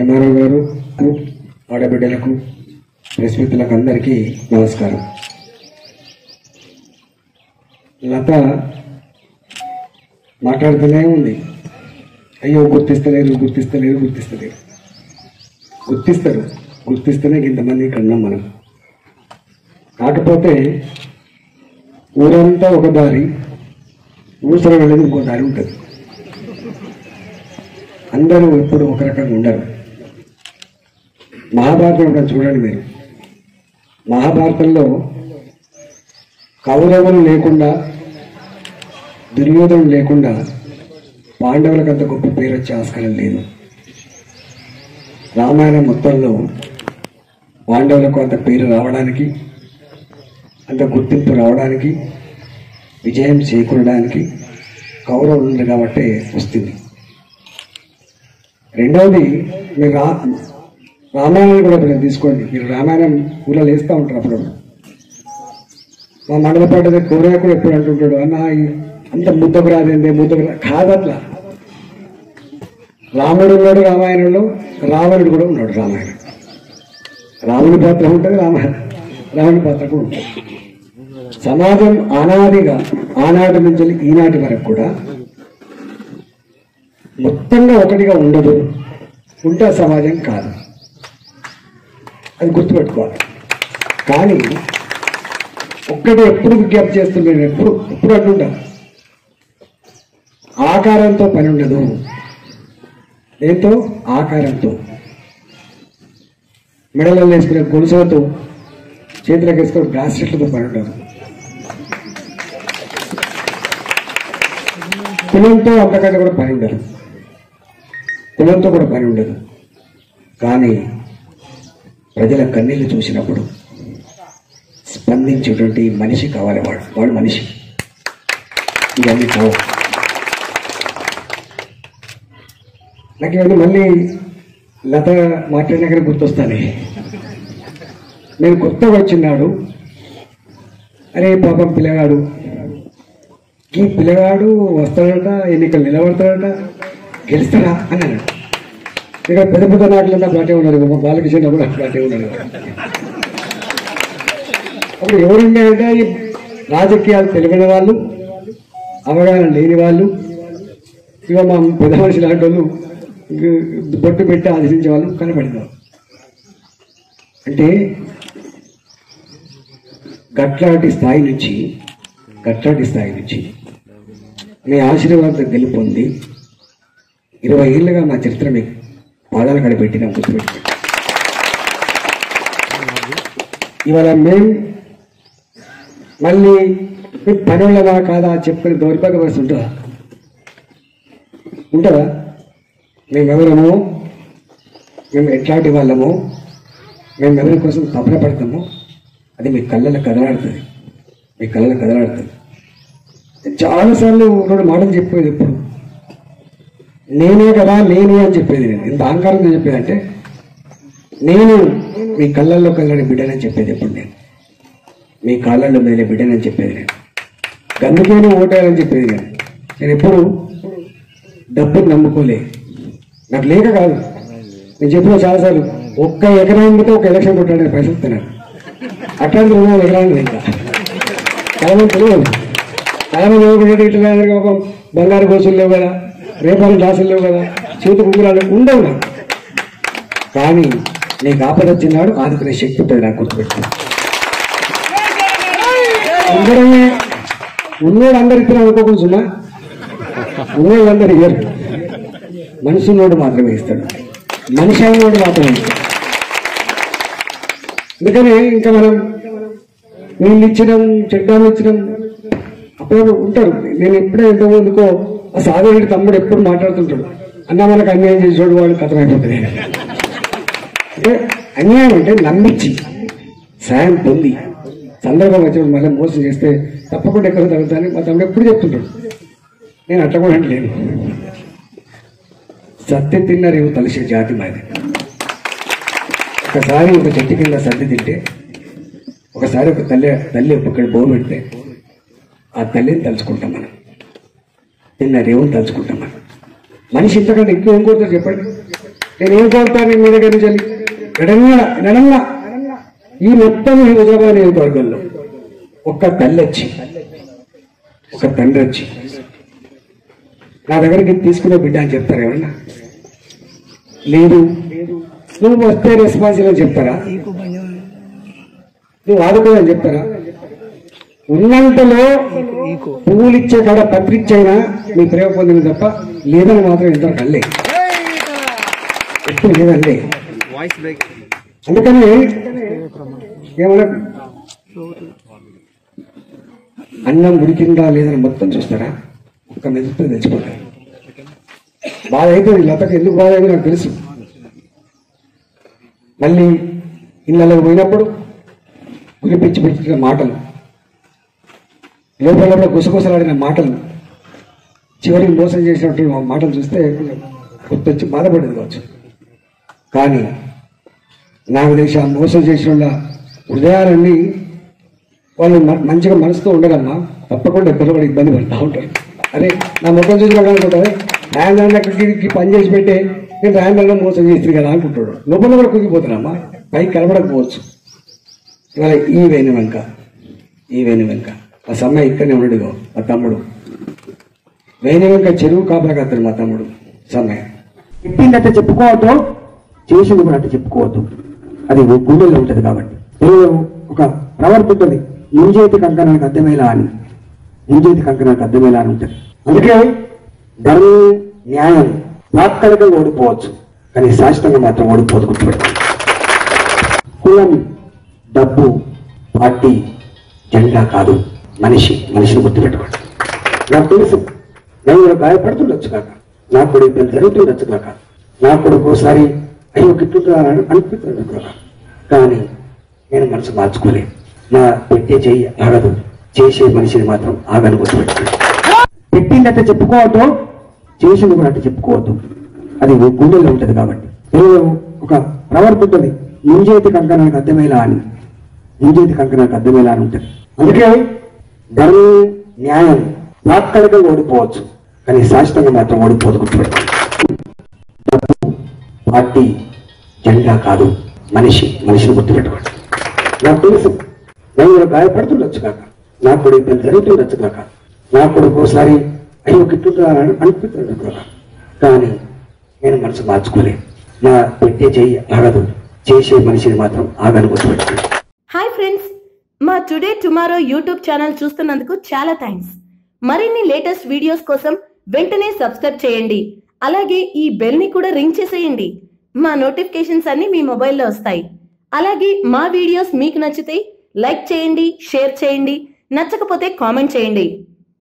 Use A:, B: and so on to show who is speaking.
A: MRO గారు, ఆడబిడ్డలకు, press మిత్రులకు అందరికీ నమస్కారం. లత మాట్లాడుతూనే ఉంది, అయ్యో గుర్తిస్తలేరు గుర్తిస్తలేరు గుర్తిస్తలేరు. గుర్తిస్తారు, గుర్తిస్తేనే ఇంతమంది ఇక్కడ ఉన్నాం మనం. కాకపోతే ఊరంతా ఒక దారి, ఊసర వెళ్ళేది ఇంకో దారి ఉంటుంది. అందరూ ఎప్పుడు ఒక రకంగా ఉండరు. మహాభారతం కూడా చూడండి మీరు. మహాభారతంలో కౌరవులు లేకుండా, దుర్యోధనులు లేకుండా పాండవులకు అంత గొప్ప పేరు వచ్చే ఆస్కారం లేదు. రామాయణం మొత్తంలో పాండవులకు అంత పేరు రావడానికి, అంత గుర్తింపు రావడానికి, విజయం చేకూరడానికి కౌరవులు ఉంది కాబట్టి వస్తుంది. రెండవది, మీరు రామాయణం కూడా మీరు తీసుకోండి. మీరు రామాయణం ఊళ్ళో వేస్తూ ఉంటారు. అప్పుడు మా మండల పాట కోరయ్య కూడా ఎప్పుడు అంటుంటాడు, అన్న అంత ముద్దకు రాదేందే, ముద్దకు కాదట్లా. రాముడు ఉన్నాడు రామాయణంలో, రావణుడు కూడా ఉన్నాడు రామాయణం. రాముని పాత్ర ఉంటుంది, రావణుని పాత్ర కూడా ఉంటుంది. సమాజం అనాదిగా, ఆనాటి నుంచి ఈనాటి వరకు కూడా మొత్తంగా ఒకటిగా ఉండదు. ఉంటే సమాజం కాదు, అది గుర్తుపెట్టుకోవాలి. కానీ ఒక్కటే ఎప్పుడు విజ్ఞప్తి చేస్తున్నాను, ఎప్పుడు అంటుంటా, ఆకారంతో పని ఉండదు. దేంతో? ఆకారంతో. మెడలలో వేసుకునే గొలుసులతో, చేతులకు వేసుకునే బ్రాస్లెట్లతో పని ఉండదు. కులంతో అంతకంటే కూడా పని ఉండదు, కులంతో కూడా పని ఉండదు. కానీ ప్రజల కన్నీళ్లు చూసినప్పుడు స్పందించేటువంటి మనిషి కావాలి. వాడు మనిషి. ఇవన్నీ కావాలి. నాకు ఇవన్నీ మళ్ళీ లత మాట్లాడినాక గుర్తొస్తానే. నేను కొత్తగా వచ్చినాడు, అరే పాపం పిల్లగాడు, ఈ పిల్లగాడు వస్తాడట, ఎన్నికలు నిలబడతాడట, గెలుస్తాడా అన్నాడు. ఇక్కడ పెద్ద పెద్ద నాట్లంతా పాటే ఉన్నాడు, బాలకృష్ణ కూడా పాటే ఉన్నాడు. అప్పుడు ఎవరున్నాయంటే ఈ రాజకీయాలు తెలియని వాళ్ళు, అవగాహన లేని వాళ్ళు, ఇక మా పెద్ద మనిషి లాంటి వాళ్ళు, బొట్టు పెట్టి ఆదరించే వాళ్ళు కనపడినారు. అంటే గట్లాంటి స్థాయి నుంచి మీ ఆశీర్వాదం గెలుపొంది 20 ఏళ్ళుగా మా చరిత్ర మీకు పాదాలు కడపెట్టిన గుర్తుపెట్టి, ఇవాళ మేము మళ్ళీ పనులవా కాదా చెప్పుకుని దౌర్భాగ్య పరిస్థితి ఉంటుందా? మేమెవరమో, మేము ఎట్లాంటి వాళ్ళమో, మేము ఎవరి కోసం తపన పడతామో అది మీ కళ్ళలో కదలాడుతుంది, మీ కళ్ళలో కదలాడుతుంది. చాలాసార్లు రెండు మాటలు చెప్పేది, ఎప్పుడు నేనే కదా నేనే అని చెప్పేది. నేను ఎంత అహంకారంగా చెప్పేది అంటే, నేను మీ కళ్ళల్లో కళ్ళని బిడ్డనని చెప్పేది ఎప్పుడు. నేను మీ కాళ్ళల్లో మెదిలే బిడ్డనని చెప్పేది. నేను అందుకే ఓటేయాలని చెప్పేది. నేను ఎప్పుడు డబ్బుని నమ్ముకోలే, నాకు లేక కాదు. నేను చెప్పిన చాలాసార్లు, ఒక్క ఎకరం అమ్మితే ఒక ఎలక్షన్ కొట్టాడు పైసలు తిన్నాను. అట్లాంటి ఎకరాన్ని ఇంకా చాలా మంది తెలియదు. చాలా మంది ఇట్లా ఒక బంగారు గోసులు లేవు కదా, రేపాలు గ్లాసులు లేవు కదా, చేతి ఉంగరాలు ఉండవు నాకు. కానీ నీకు ఆపద వచ్చినాడు ఆదుకునే శక్తి ఉంటుంది నాకు, గుర్తుపెట్టు. ఉండడమే ఉన్నోడు అందరు ఇస్తున్నా అనుకోకుండా సుమా, ఉన్నోడు అందరు ఇయ్యరు. మనిషి ఉన్నోడు మాత్రమే ఇస్తాడు, మనిషి అయినోడు మాత్రమే ఇస్తాడు. అందుకని ఇంకా మనం నీళ్ళు ఇచ్చినాం, చెడ్డాలు ఇచ్చినాం, అప్పుడు ఉంటారు. నేను ఎప్పుడే ఎంతమందికో ఆ సాగరెడ్డి తమ్ముడు ఎప్పుడు మాట్లాడుతుంటాడు, అన్న మనకు అన్యాయం చేసేవాడు వాడు కథమైపోతుంది. అంటే అన్యాయం అంటే నమ్మించి సాయం పొంది సందర్భం వచ్చినప్పుడు మళ్ళీ మోసం చేస్తే తప్పకుండా ఎక్కడ తగ్గుతానని మా తమ్ముడు ఎప్పుడు చెప్తుంటాడు. నేను అట్లా కూడా అంటలేను. సత్తి తిన్నారేమో తలిసే జాతి మాది. ఒకసారి ఒక చెట్టు కింద సర్ది తింటే, ఒకసారి ఒక తల్లి ఒక్కడ బోరు పెడితే ఆ తల్లిని తలుచుకుంటాం మనం, తిన్న రేవుని తలుచుకుంటాం మనం. మనిషి ఇంతకంటే ఎక్కువ ఏం కోరుతారు చెప్పండి? నేనేం కోరుతాను మీ దగ్గర నుంచి నడంగా ఈ మొత్తం హుజరాబాద్ నియోజకవర్గంలో ఒక్క తల్లి వచ్చి ఒక తండ్రి వచ్చి నా దగ్గరికి తీసుకునే బిడ్డ అని చెప్తారా ఏమన్నా? లేదు. నువ్వు వస్తే రెస్పాన్సిబుల్ అని చెప్తారా? నువ్వు ఆదుకోదని చెప్తారా? ఉన్నంతలో పువ్వులు ఇచ్చే కాడ పత్రిచ్చైనా మీ ప్రేమ పొందింది తప్ప లేదని మాత్రం ఇంతవరకు అల్లే, ఎప్పుడు లేదండి. అందుకని ఏమన్నా అన్నం ఉడికిందా లేదని మొత్తం చూస్తారా? ఒక్క మెదుపుతో తెచ్చిపోతారు. బాధ అయిపోయింది లతకి, ఎందుకు బాధ అయిందో నాకు తెలుసు. మళ్ళీ ఇళ్ళలో పోయినప్పుడు పిచ్చి పెట్టిన మాటలు, లోపల గుసగుసలాడిన మాటలు, చివరికి మోసం చేసినట్టు మాటలు చూస్తే గుర్తొచ్చి బాధపడేది కావచ్చు. కానీ నాకు తెలిసి ఆ మోసం చేసిన హృదయాలన్నీ వాళ్ళు మంచిగా మనసుతో ఉండరమ్మా, తప్పకుండా పిల్లవాడు ఇబ్బంది పడుతూ ఉంటారు. అరే నా ముఖం చూసి అనుకుంటారు, రాయడానికి పని చేసి పెట్టే నేను రాయడంలో మోసం చేస్తుంది కదా అనుకుంటాడు. లోపల కూడా కుగిపోతున్నామ్మా, పైకి కనబడకపోవచ్చు. ఇవాళ ఈ వేణు వెనుక ఆ సమ్మాయి ఇక్కడనే ఉండడుగో మా తమ్ముడు వేణు వెనుక చెరువు కాపలా కత్తాడు మా తమ్ముడు సమ్మాయి. చెప్పిందంటే చెప్పుకోవద్దు, చేసింది కూడా అంటే చెప్పుకోవద్దు, అది గుండెల్లో ఉంటుంది. కాబట్టి ఒక ప్రవర్తిస్తుంది, ముంజేతి కంకణానికి అర్థమేలా అని, ముంజేతి కంకణానికి అర్థమేలా అని ఉంటుంది. అందుకే ధర్మం న్యాయం తాత్కాలికంగా ఓడిపోవచ్చు, కానీ శాశ్వతంగా మాత్రం ఓడిపోదు. గుర్తుపెట్టాలి. కులం, డబ్బు, పార్టీ, జెండా కాదు, మనిషిని గుర్తుపెట్టుకోండి. నాకు తెలుసు నేను కూడా గాయపడుతుండొచ్చు కాక, నాకు కూడా ఇబ్బంది జరుగుతుండొచ్చు కాక, నాకు కూడా ఒకసారి అయ్యో గిట్టుంటా అనిపిస్తుంది కాక, కానీ నేను మనసు మార్చుకోలేదు. నా పెట్టే చెయ్యి ఆగదు, చేసే మనిషిని మాత్రం ఆగను. గుర్తుపెట్టుకోండి. పెట్టిందంటే చెప్పుకోవద్దు, చేసింది కూడా అంటే చెప్పుకోవద్దు, అది గుండెల్లో ఉంటుంది. కాబట్టి ఒక ప్రవర్తిస్తుంది, ముంజేతి కంకణానికి అర్థమేలా అని, ముంజేతి కంకణానికి అర్థమేలా అని ఉంటుంది. అందుకే ధర్మం న్యాయం తాత్కాలికంగా ఓడిపోవచ్చు, కానీ శాశ్వతంగా మాత్రం ఓడిపోదు. గుర్తుపెట్టాలి. డబ్బు, పార్టీ, జెండా కాదు, మనిషిని గుర్తుపెట్టుకోండి. నాకు తెలుసు నేను కూడా గాయపడుతుండొచ్చు కాక, నాకు కూడా ఇబ్బంది జరుగుతుండొచ్చు కాక, నాకు కూడా ఒకసారి అయ్యో గిట్టుంటా అనిపిస్తుంది కాక, కానీ నేను మనసు మార్చుకోలేదు. నా పెట్టే చెయ్యి ఆగదు, చేసే మనిషిని మాత్రం ఆగను. గుర్తుపెట్టుకోండి.
B: హాయ్ ఫ్రెండ్స్, మా టుడే టుమారో యూట్యూబ్ ఛానల్ చూస్తున్నందుకు చాలా థ్యాంక్స్. మరిన్ని లేటెస్ట్ వీడియోస్ కోసం వెంటనే సబ్స్క్రైబ్ చేయండి. అలాగే ఈ బెల్ ని కూడా రింగ్ చేసేయండి. మా నోటిఫికేషన్స్ అన్ని మీ మొబైల్లో వస్తాయి. అలాగే మా వీడియోస్ మీకు నచ్చితే లైక్ చేయండి, షేర్ చేయండి, నచ్చకపోతే కామెంట్ చేయండి.